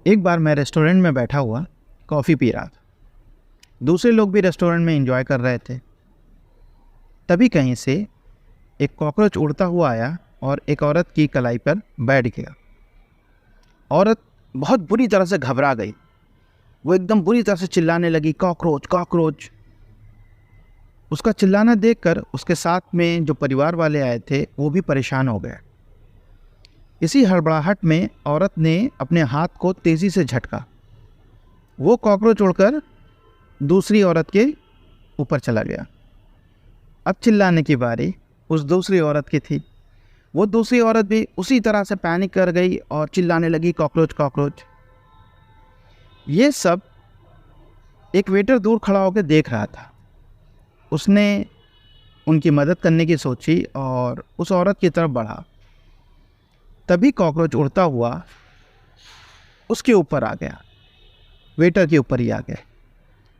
एक बार मैं रेस्टोरेंट में बैठा हुआ कॉफ़ी पी रहा था। दूसरे लोग भी रेस्टोरेंट में एंजॉय कर रहे थे। तभी कहीं से एक कॉकरोच उड़ता हुआ आया और एक औरत की कलाई पर बैठ गया। औरत बहुत बुरी तरह से घबरा गई। वो एकदम बुरी तरह से चिल्लाने लगी, कॉकरोच कॉकरोच। उसका चिल्लाना देखकर उसके साथ में जो परिवार वाले आए थे वो भी परेशान हो गए। इसी हड़बड़ाहट में औरत ने अपने हाथ को तेज़ी से झटका। वो कॉकरोच उड़कर दूसरी औरत के ऊपर चला गया। अब चिल्लाने की बारी उस दूसरी औरत की थी। वो दूसरी औरत भी उसी तरह से पैनिक कर गई और चिल्लाने लगी, कॉकरोच कॉकरोच। ये सब एक वेटर दूर खड़ा होकर देख रहा था। उसने उनकी मदद करने की सोची और उस औरत की तरफ बढ़ा। तभी कॉकरोच उड़ता हुआ उसके ऊपर आ गया, वेटर के ऊपर ही आ गया।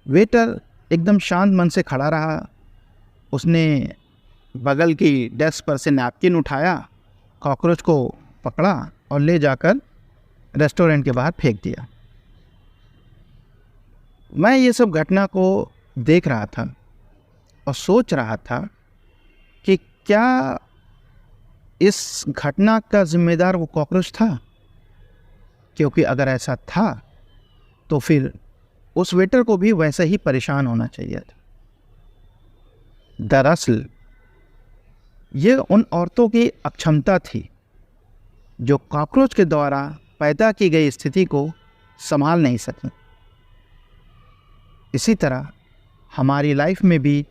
वेटर एकदम शांत मन से खड़ा रहा। उसने बगल की डेस्क पर से नैपकिन उठाया, कॉकरोच को पकड़ा और ले जाकर रेस्टोरेंट के बाहर फेंक दिया। मैं ये सब घटना को देख रहा था और सोच रहा था कि क्या इस घटना का जिम्मेदार वो कॉकरोच था? क्योंकि अगर ऐसा था तो फिर उस वेटर को भी वैसे ही परेशान होना चाहिए था। दरअसल ये उन औरतों की अक्षमता थी जो कॉकरोच के द्वारा पैदा की गई स्थिति को संभाल नहीं सकें। इसी तरह हमारी लाइफ में भी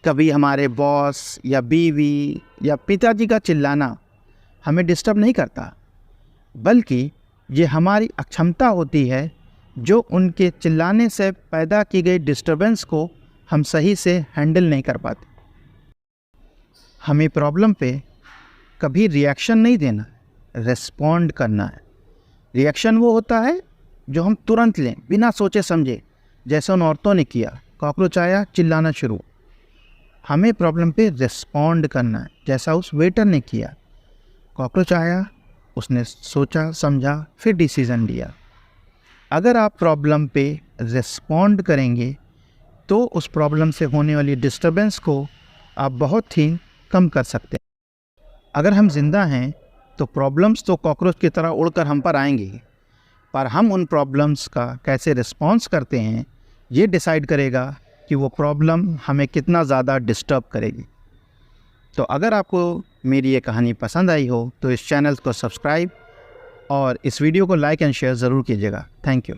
कभी हमारे बॉस या बीवी या पिताजी का चिल्लाना हमें डिस्टर्ब नहीं करता, बल्कि ये हमारी अक्षमता होती है जो उनके चिल्लाने से पैदा की गई डिस्टर्बेंस को हम सही से हैंडल नहीं कर पाते। हमें प्रॉब्लम पे कभी रिएक्शन नहीं देना, रिस्पॉन्ड करना है। रिएक्शन वो होता है जो हम तुरंत लें बिना सोचे समझे, जैसे उन औरतों ने किया। कॉकरोच आया, चिल्लाना शुरू। हमें प्रॉब्लम पे रिस्पॉन्ड करना है, जैसा उस वेटर ने किया। कॉकरोच आया, उसने सोचा समझा, फिर डिसीज़न लिया। अगर आप प्रॉब्लम पे रिस्पॉन्ड करेंगे तो उस प्रॉब्लम से होने वाली डिस्टर्बेंस को आप बहुत ही कम कर सकते हैं। अगर हम जिंदा हैं तो प्रॉब्लम्स तो कॉकरोच की तरह उड़कर हम पर आएंगी, पर हम उन प्रॉब्लम्स का कैसे रिस्पॉन्स करते हैं ये डिसाइड करेगा कि वो प्रॉब्लम हमें कितना ज़्यादा डिस्टर्ब करेगी। तो अगर आपको मेरी ये कहानी पसंद आई हो तो इस चैनल को सब्सक्राइब और इस वीडियो को लाइक एंड शेयर ज़रूर कीजिएगा। Thank you.